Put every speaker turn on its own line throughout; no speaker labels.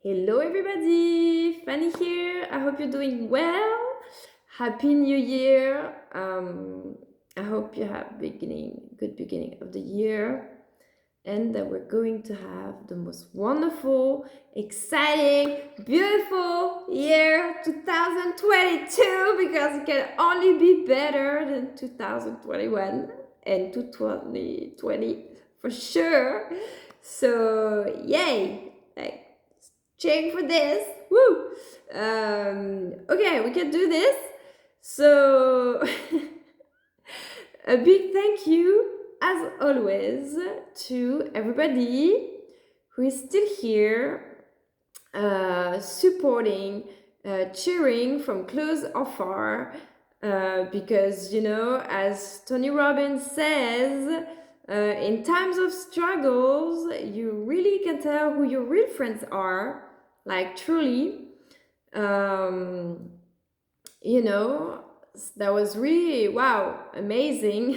Hello everybody, Fanny here. I hope you're doing well. Happy New Year. I hope you have good beginning of the year, and that we're going to have the most wonderful, exciting, beautiful year 2022 because it can only be better than 2021 and 2020 for sure. So yay! Like cheering for this. Woo! Okay, we can do this. So, a big thank you, as always, to everybody who is still here, supporting, cheering from close or far. Because, as Tony Robbins says, in times of struggles, you really can tell who your real friends are, like truly. um, that was really, wow, amazing.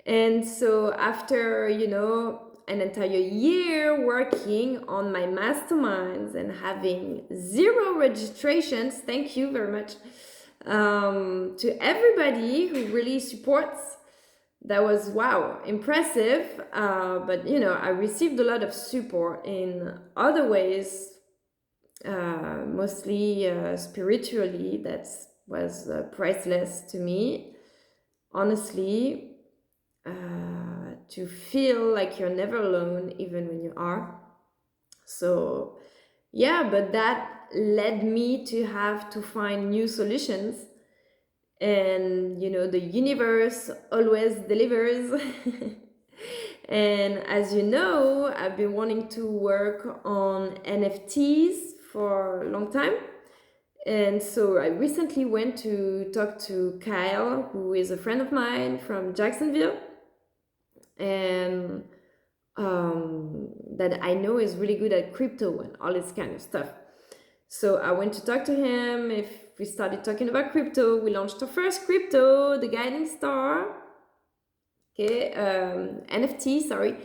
And so after, an entire year working on my masterminds and having 0 registrations, thank you very much, to everybody who really supports. That was, wow, impressive. But I received a lot of support in other ways, mostly spiritually. That was priceless to me, honestly. To feel like you're never alone, even when you are. So yeah, but that led me to have to find new solutions. And the universe always delivers. And as you know, I've been wanting to work on NFTs for a long time. And so I recently went to talk to Kyle, who is a friend of mine from Jacksonville, and that I know is really good at crypto and all this kind of stuff. So I went to talk to him. If we started talking about crypto, we launched our first crypto, the Guiding Star. Okay, NFT, sorry.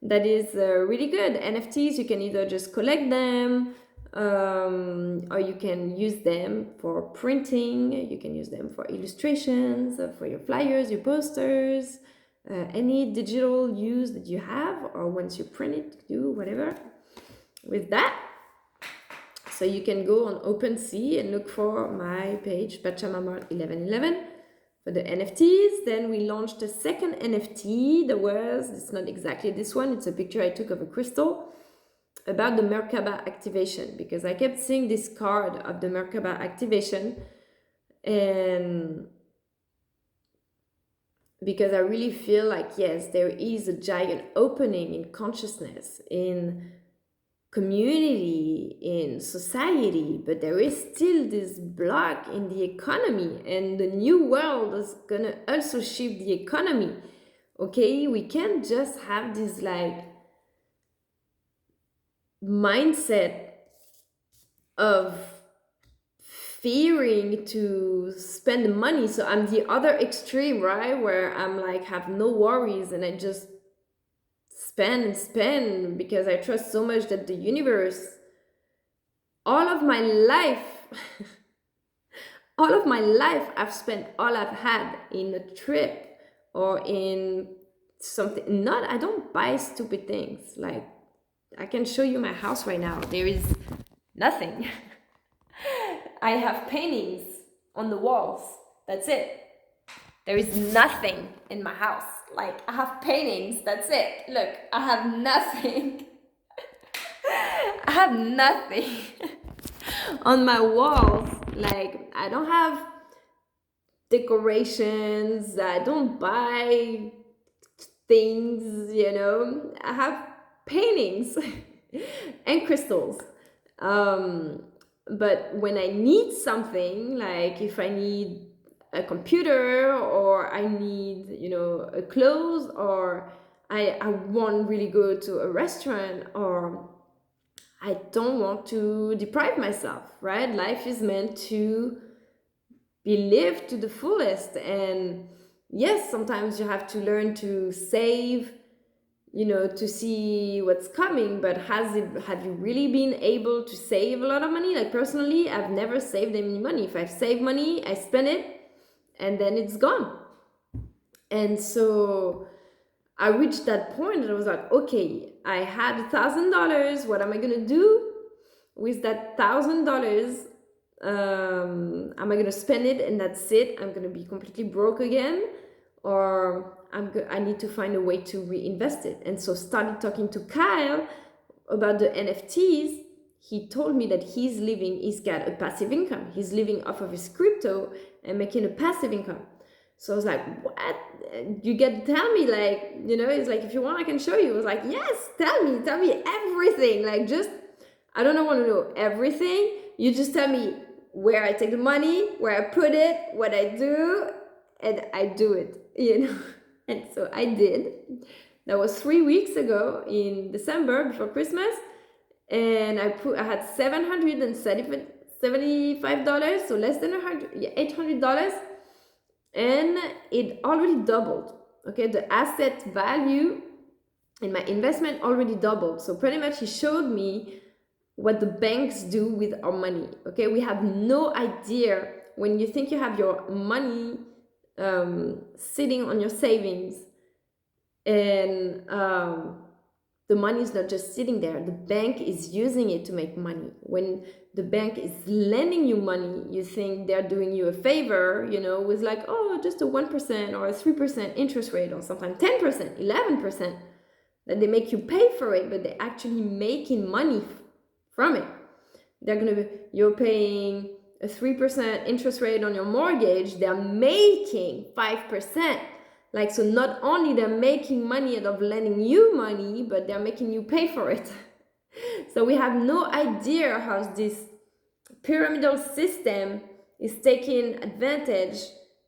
That is really good. NFTs, you can either just collect them, or you can use them for printing. You can use them for illustrations, for your flyers, your posters, any digital use that you have, or once you print it, do whatever with that. So you can go on OpenSea and look for my page, Pachamama1111, for the NFTs. Then we launched a second NFT. It's not exactly this one, it's a picture I took of a crystal, about the Merkaba activation, because I kept seeing this card of the Merkaba activation, and because I really feel like, yes, there is a giant opening in consciousness, in community, in society, but there is still this block in the economy, and the new world is gonna also shift the economy. Okay, we can't just have this like mindset of fearing to spend money. So I'm the other extreme, right, where I'm like, have no worries, and I just spend and spend because I trust so much that the universe, all of my life, all of my life, I've spent all I've had in a trip or in something. I don't buy stupid things. Like, I can show you my house right now. There is nothing. I have paintings on the walls. That's it. There is nothing in my house. Like, I have paintings. That's it. Look, I have nothing. I have nothing on my walls. Like, I don't have decorations. I don't buy things, I have paintings and crystals. But when I need something, like if I need a computer, or I need, a clothes, or I want really go to a restaurant, or I don't want to deprive myself, right? Life is meant to be lived to the fullest. And yes, sometimes you have to learn to save, to see what's coming, but have you really been able to save a lot of money? Like personally, I've never saved any money. If I've saved money, I spend it and then it's gone. And so I reached that point and I was like, okay, I had $1,000. What am I gonna do with that $1,000? Am I gonna spend it and that's it? I'm gonna be completely broke again, or I need to find a way to reinvest it. And so started talking to Kyle about the NFTs. He told me that he's got a passive income. He's living off of his crypto and making a passive income. So I was like, what? You get to tell me, like, it's like, if you want, I can show you. I was like, yes, tell me everything. Like, just, I don't want to know everything. You just tell me where I take the money, where I put it, what I do, and I do it, And so I did. That was 3 weeks ago in December before Christmas. And I had $775, so less than $800. And it already doubled. Okay, the asset value in my investment already doubled. So pretty much he showed me what the banks do with our money. Okay, we have no idea. When you think you have your money sitting on your savings, and the money is not just sitting there, the bank is using it to make money. When the bank is lending you money, you think they're doing you a favor, with like, oh, just a 1% or a 3% interest rate, or sometimes 10%, 11%, that they make you pay for it, but they're actually making money from it. You're paying a 3% interest rate on your mortgage, they're making 5%. Like, so not only they're making money out of lending you money, but they're making you pay for it. So we have no idea how this pyramidal system is taking advantage,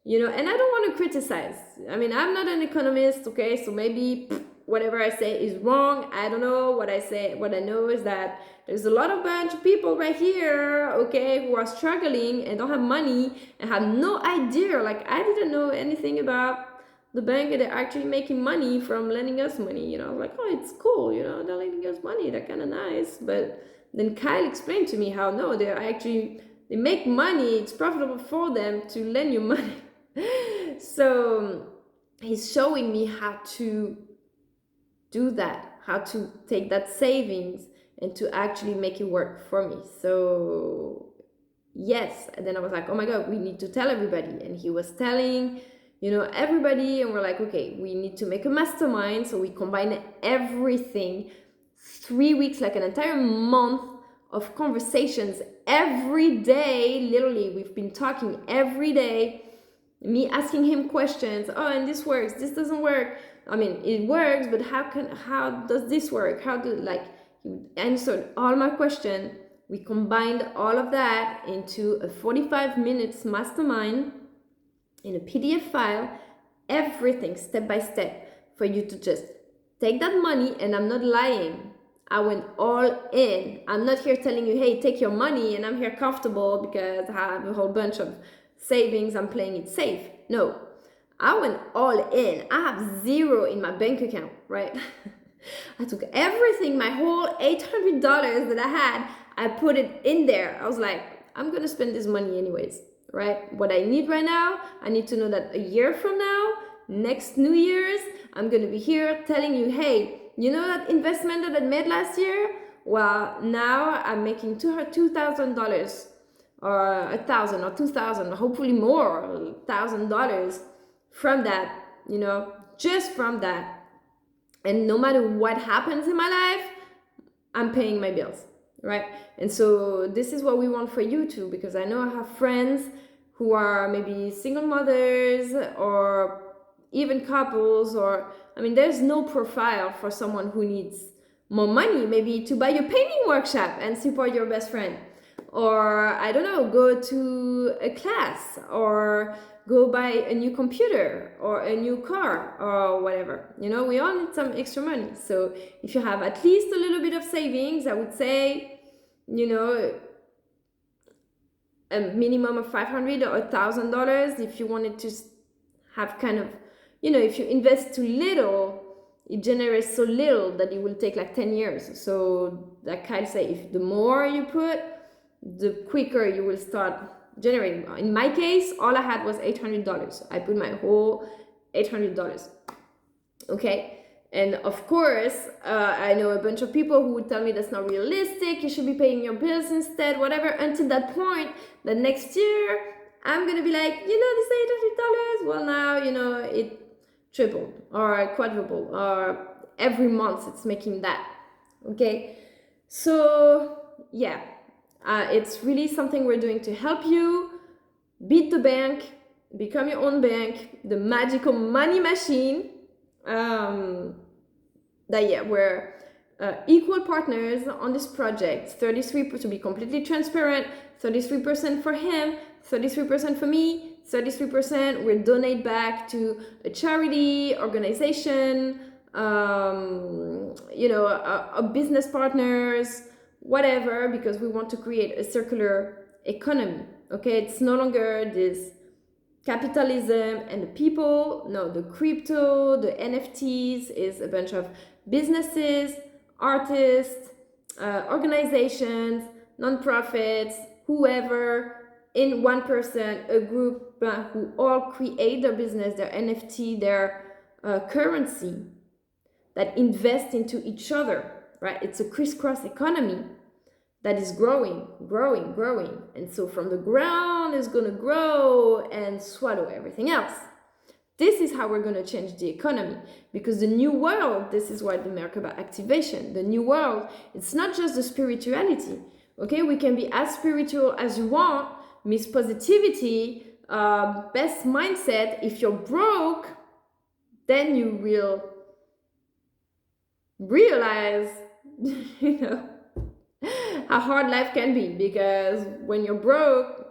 and I don't want to criticize. I mean, I'm not an economist, okay? So maybe whatever I say is wrong. I don't know what I say. What I know is that there's a bunch of people right here, okay, who are struggling and don't have money and have no idea. Like, I didn't know anything about the bank, and they're actually making money from lending us money. Like, oh, it's cool, they're lending us money, they're kind of nice. But then Kyle explained to me how no, they make money, it's profitable for them to lend you money. So he's showing me how to do that, how to take that savings and to actually make it work for me. So yes, and then I was like, oh my God, we need to tell everybody. And he was telling everybody, and we're like, okay, we need to make a mastermind. So we combine everything, 3 weeks, like an entire month of conversations every day. Literally, we've been talking every day, me asking him questions. Oh, and this works, this doesn't work. I mean, it works, but how does this work? He answered all my questions. We combined all of that into a 45 minutes mastermind in a PDF file, everything step by step for you to just take that money. And I'm not lying, I went all in. I'm not here telling you, hey, take your money and I'm here comfortable because I have a whole bunch of savings, I'm playing it safe. No, I went all in. I have zero in my bank account, right? I took everything, my whole $800 that I had, I put it in there. I was like, I'm gonna spend this money anyways. Right? What I need right now, I need to know that a year from now, next New Year's, I'm going to be here telling you, hey, that investment that I made last year? Well, now I'm making $2,000 or 1,000 or 2,000, hopefully more, $1,000 from that, just from that. And no matter what happens in my life, I'm paying my bills. Right? And so this is what we want for you too, because I know I have friends who are maybe single mothers or even couples, or there's no profile for someone who needs more money, maybe to buy your painting workshop and support your best friend, or I don't know, go to a class, or go buy a new computer or a new car or whatever. We all need some extra money. So if you have at least a little bit of savings, I would say, a minimum of $500 or $1,000. If you wanted to have kind of, if you invest too little, it generates so little that it will take like 10 years. So like Kyle say, if the more you put, the quicker you will start generating. In my case, all I had was $800. I put my whole $800. Okay. And of course, I know a bunch of people who would tell me that's not realistic, you should be paying your bills instead, whatever, until that point, the next year, I'm going to be like, this $800, well now, it tripled or quadrupled, or every month it's making that, okay? So, yeah, it's really something we're doing to help you beat the bank, become your own bank, the magical money machine. We're equal partners on this project. 33, to be completely transparent, 33% for him, 33% for me, 33% we'll donate back to a charity, organization, a business partners, whatever, because we want to create a circular economy. Okay, it's no longer this capitalism and the people. No, the crypto, the NFTs is a bunch of businesses, artists, organizations, non-profits, whoever, in one person, a group who all create their business, their NFT, their currency, that invest into each other, right? It's a crisscross economy that is growing. And so from the ground is going to grow and swallow everything else. This is how we're going to change the economy, because the new world, this is why the Merkaba activation, the new world, it's not just the spirituality. Okay, we can be as spiritual as you want, Miss Positivity, best mindset. If you're broke, then you will realize, how hard life can be, because when you're broke,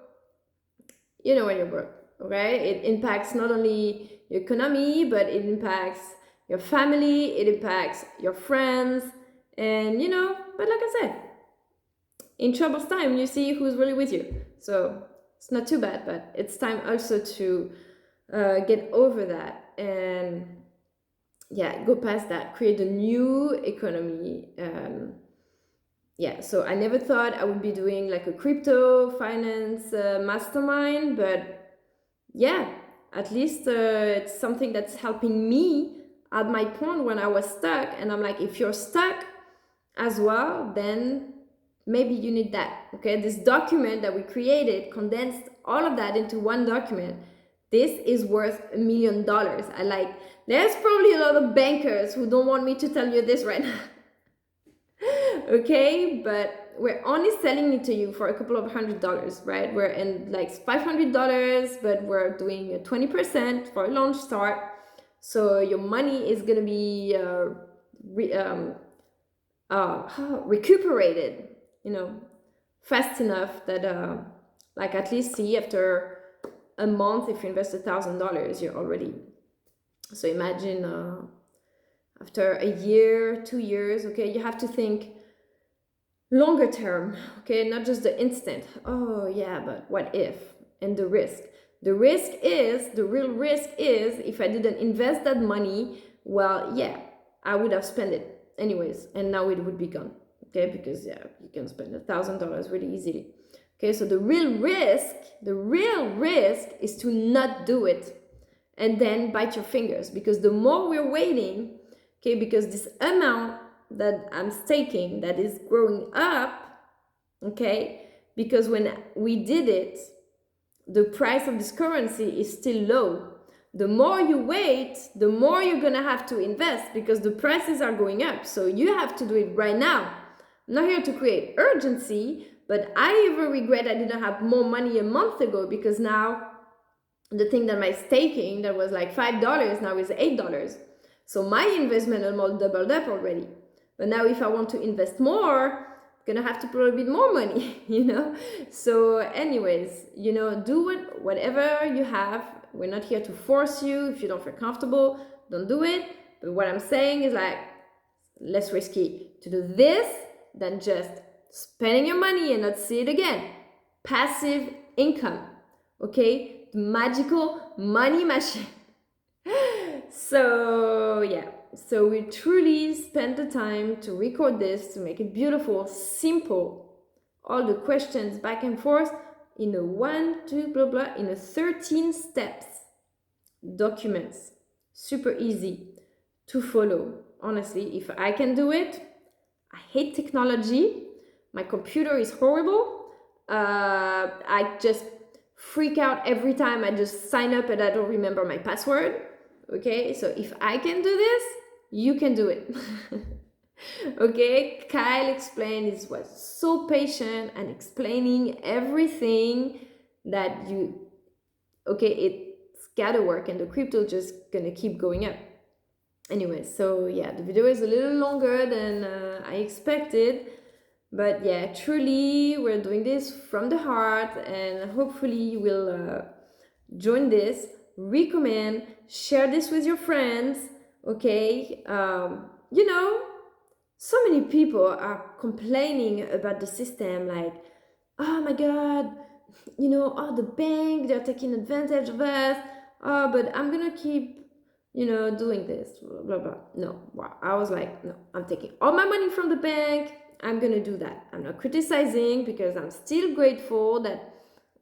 when you're broke, okay, it impacts not only your economy, but it impacts your family, it impacts your friends, and but like I said, in troubles time, you see who's really with you. So it's not too bad, but it's time also to get over that and go past that, create a new economy. So I never thought I would be doing like a crypto finance mastermind, but at least it's something that's helping me at my point when I was stuck. And I'm like, if you're stuck as well, then maybe you need that. Okay, this document that we created condensed all of that into one document. This is worth $1 million. There's probably a lot of bankers who don't want me to tell you this right now. Okay, but we're only selling it to you for a couple of $100, right? We're in like $500, but we're doing 20% for a launch start. So your money is gonna be recuperated, fast enough that at least see after a month, if you invest $1,000, you're already. So imagine after a year, 2 years, okay, you have to think longer term, okay, not just the instant. Oh yeah, but what if? And the risk. The real risk is, if I didn't invest that money, well, yeah, I would have spent it anyways, and now it would be gone, okay, because you can spend $1,000 really easily. Okay, so the real risk is to not do it and then bite your fingers, because the more we're waiting, okay, because this amount that I'm staking that is growing up, okay, because when we did it, the price of this currency is still low. The more you wait, the more you're gonna have to invest, because the prices are going up. So you have to do it right now. I'm not here to create urgency, but I even regret I didn't have more money a month ago, because now the thing that my staking that was like $5 now is $8. So my investment almost doubled up already. But now if I want to invest more, I'm gonna have to put a bit more money, So anyways, do whatever you have. We're not here to force you. If you don't feel comfortable, don't do it. But what I'm saying is like, less risky to do this than just spending your money and not see it again. Passive income, okay? The magical money machine. So yeah, so we truly spent the time to record this, to make it beautiful, simple, all the questions back and forth in a 1, 2, blah blah, in a 13 steps documents. Super easy to follow. Honestly, if I can do it, I hate technology. My computer is horrible. I just freak out every time I just sign up and I don't remember my password. Okay, so if I can do this, you can do it. Okay, Kyle explained, he was so patient and explaining everything that it's gotta work, and the crypto just gonna keep going up. Anyway, so yeah, the video is a little longer than I expected, but yeah, truly we're doing this from the heart, and hopefully you will join this, recommend, share this with your friends. Okay, so many people are complaining about the system, like, oh my god, the bank, they're taking advantage of us. Oh, but I'm gonna keep doing this, blah, blah, blah. No, wow. I was like, no, I'm taking all my money from the bank. I'm going to do that. I'm not criticizing, because I'm still grateful that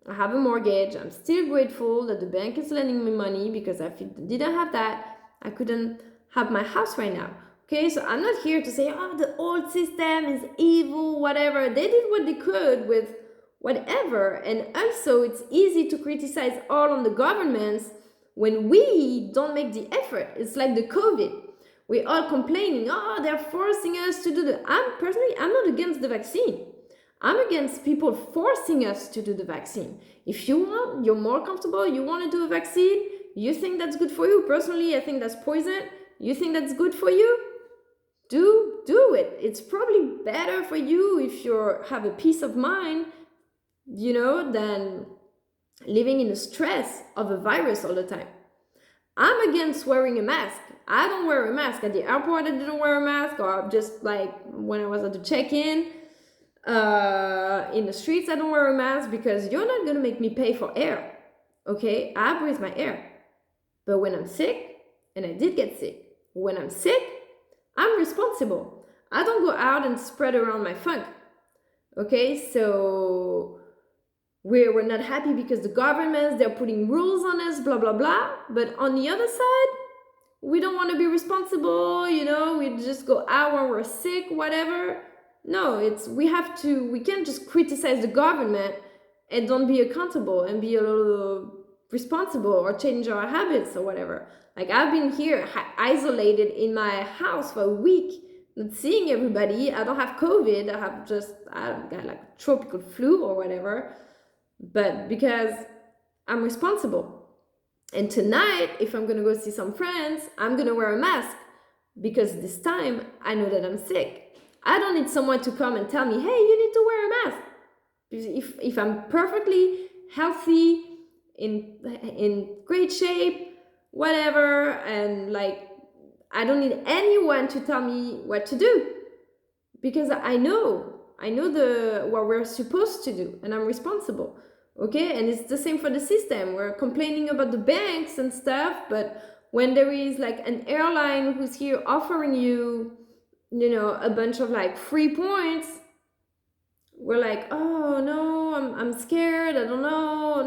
I have a mortgage. I'm still grateful that the bank is lending me money, because if I didn't have that, I couldn't have my house right now. Okay, so I'm not here to say, oh, the old system is evil, whatever. They did what they could with whatever. And also, it's easy to criticize all on the governments when we don't make the effort. It's like the COVID. We're all complaining, oh, they're forcing us to do the... I'm not against the vaccine. I'm against people forcing us to do the vaccine. If you want, you're more comfortable, you want to do a vaccine, you think that's good for you. Personally, I think that's poison. You think that's good for you? Do it. It's probably better for you if you have a peace of mind, than living in the stress of a virus all the time. I'm against wearing a mask. I don't wear a mask. At the airport, I didn't wear a mask, or just like when I was at the check-in. In the streets, I don't wear a mask, because you're not going to make me pay for air. Okay? I breathe my air. But when I'm sick, and I did get sick, when I'm sick, I'm responsible. I don't go out and spread around my funk. Okay? So we're not happy because the governments, they're putting rules on us, blah, blah, blah. But on the other side, we don't want to be responsible, we just go out when we're sick, whatever. No, we can't just criticize the government and don't be accountable and be a little responsible or change our habits or whatever. Like, I've been here isolated in my house for a week, not seeing everybody. I don't have COVID. I got like tropical flu or whatever. But because I'm responsible. And tonight, if I'm going to go see some friends, I'm going to wear a mask, because this time I know that I'm sick. I don't need someone to come and tell me, hey, you need to wear a mask. If I'm perfectly healthy, in great shape, whatever, and like, I don't need anyone to tell me what to do, because I know what we're supposed to do, and I'm responsible. Okay, and it's the same for the system. We're complaining about the banks and stuff, but when there is like an airline who's here offering you, a bunch of like free points, we're like, oh no, I'm scared, I don't know.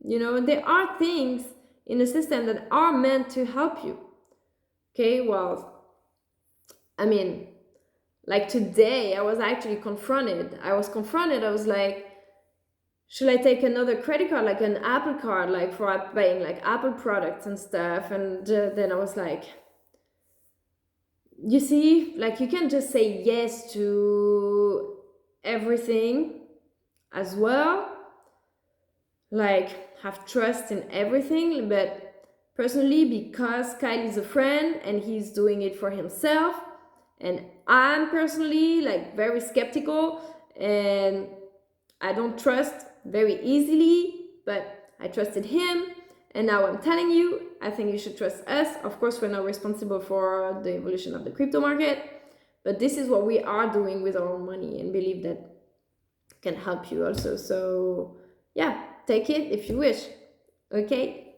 No, there are things in the system that are meant to help you. Okay, well, I mean, like today, I was actually confronted. I was like, should I take another credit card, like an Apple card, like for buying like Apple products and stuff? And then I was like, you see, like, you can't just say yes to everything as well. Like, have trust in everything. But personally, because Kyle is a friend and he's doing it for himself, and I'm personally like very skeptical, and I don't trust very easily, but I trusted him, and now I'm telling you, I think you should trust us. Of course, we're not responsible for the evolution of the crypto market, but this is what we are doing with our own money, and believe that can help you also. So yeah, take it if you wish. Okay.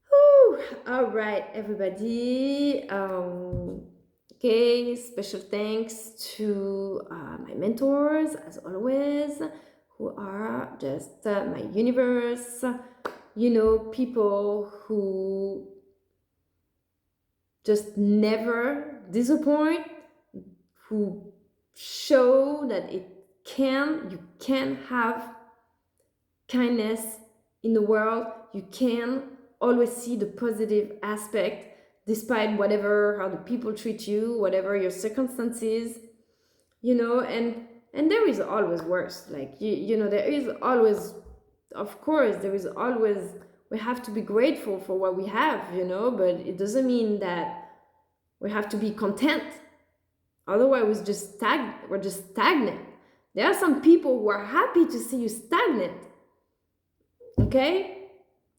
Whew. All right, everybody. Okay, special thanks to my mentors, as always, who are just my universe. You know, people who just never disappoint, who show that you can have kindness in the world. You can always see the positive aspect despite whatever, how the people treat you, whatever your circumstances, you know. And there is always worse, like you know, there is always, of course there is always, we have to be grateful for what we have, you know, but it doesn't mean that we have to be content. Otherwise we're just stagnant. There are some people who are happy to see you stagnant, okay?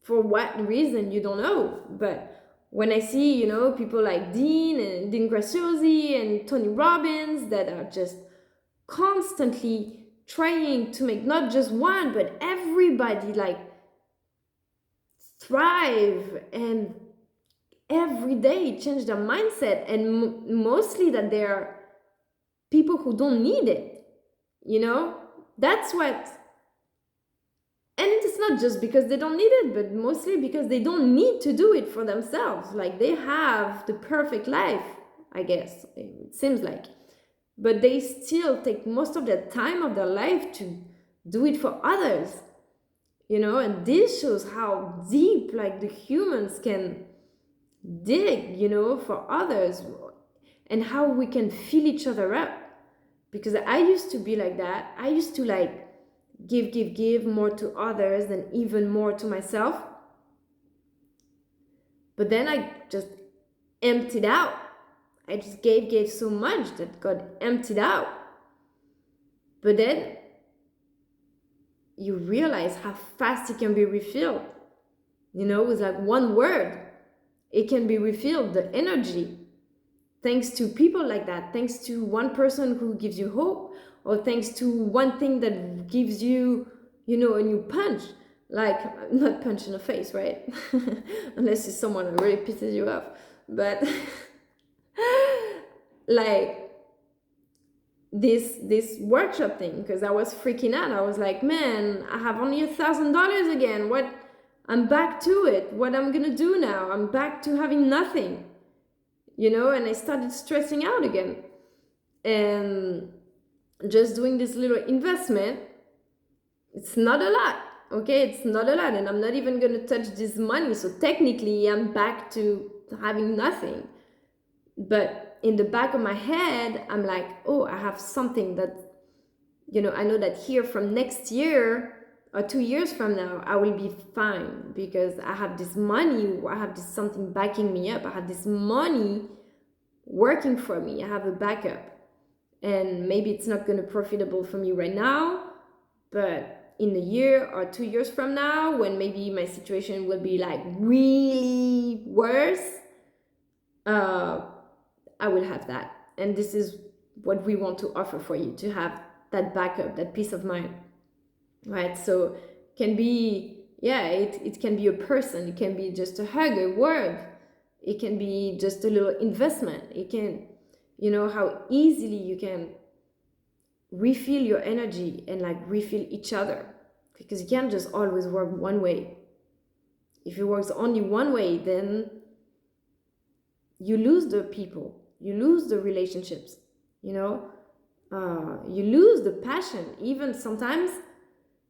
For what reason, you don't know. But when I see, you know, people like Dean Graziosi and Tony Robbins that are just constantly trying to make not just one, but everybody like thrive and every day change their mindset, and mostly that they're people who don't need it, you know? That's what. And it's not just because they don't need it, but mostly because they don't need to do it for themselves. Like they have the perfect life, I guess, it seems like. But they still take most of their time of their life to do it for others, you know? And this shows how deep like the humans can dig, you know, for others, and how we can fill each other up. Because I used to be like that. I used to like give more to others than even more to myself. But then I just emptied out. I just gave so much that got emptied out. But then you realize how fast it can be refilled. You know, with like one word, it can be refilled, the energy. Thanks to people like that, thanks to one person who gives you hope, or thanks to one thing that gives you, you know, a new punch. Like, not punch in the face, right? Unless it's someone who really pisses you off. But like this workshop thing, because I was freaking out. I was like, man, I have only $1,000 again. What? I'm back to it. What I'm gonna do now? I'm back to having nothing, you know. And I started stressing out again, and just doing this little investment, it's not a lot, okay? It's not a lot, and I'm not even gonna touch this money. So technically I'm back to having nothing. But in the back of my head, I'm like, oh, I have something that, you know, I know that here from next year or 2 years from now, I will be fine, because I have this money, I have this something backing me up, I have this money working for me, I have a backup. And maybe it's not going to be profitable for me right now, but in a year or 2 years from now, when maybe my situation will be like really worse, I will have that. And this is what we want to offer for you, to have that backup, that peace of mind, right? So it can be, yeah, it can be a person, it can be just a hug, a word, it can be just a little investment. It can, you know, how easily you can refill your energy and like refill each other, because you can't just always work one way. If it works only one way, then you lose the people, you lose the relationships, you know, you lose the passion. Even sometimes,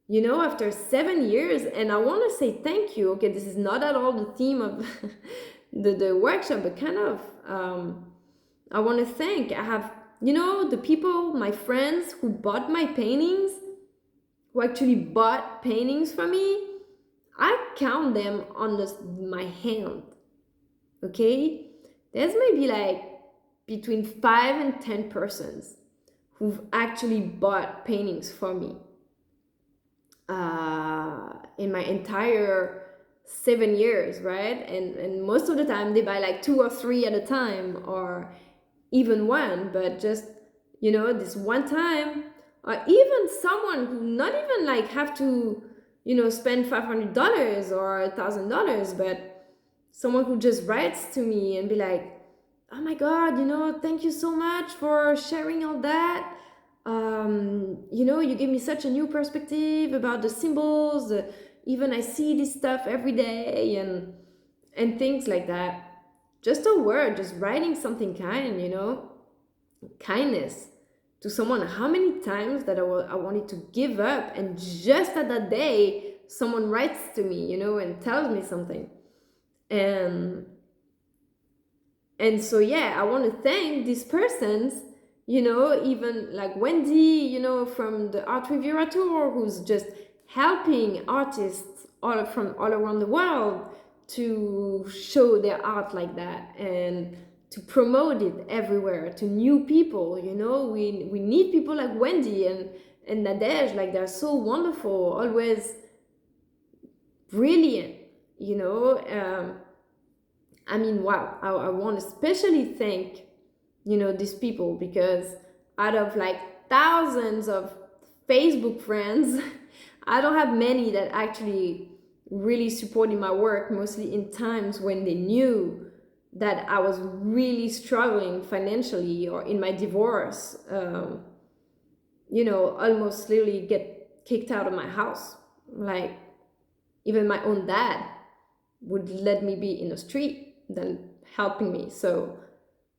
you know, after 7 years, and I want to say thank you. Okay, this is not at all the theme of the workshop, but kind of, I want to thank, I have, you know, the people, my friends who bought my paintings, who actually bought paintings for me, I count them on my hand, okay? There's maybe like between 5 and 10 persons who've actually bought paintings for me in my entire 7 years, right? And most of the time they buy like 2 or 3 at a time, or even one. But just, you know, this one time, or even someone who not even like have to, you know, spend $500 or $1,000, but someone who just writes to me and be like, oh my God, thank you so much for sharing all that. You gave me such a new perspective about the symbols. Even I see this stuff every day and things like that. Just a word, just writing something kind, kindness to someone. How many times that I wanted to give up, and just at that day, someone writes to me, and tells me something. And so yeah, I want to thank these persons, even like Wendy, from the Art Riviera tour, who's just helping artists from all around the world to show their art like that and to promote it everywhere to new people. We need people like Wendy and Nadej, like they're so wonderful, always brilliant. Wow, I want to especially thank, these people, because out of like thousands of Facebook friends, I don't have many that actually really supported my work, mostly in times when they knew that I was really struggling financially or in my divorce, almost literally get kicked out of my house. Like, even my own dad would let me be in the street than helping me. So,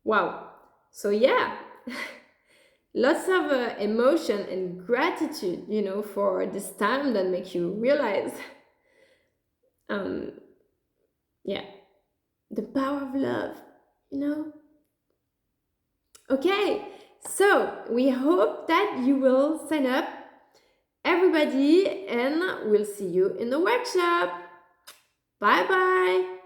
wow. So, yeah, lots of emotion and gratitude, for this time that makes you realize, yeah, the power of love, Okay, so we hope that you will sign up, everybody, and we'll see you in the workshop. Bye bye.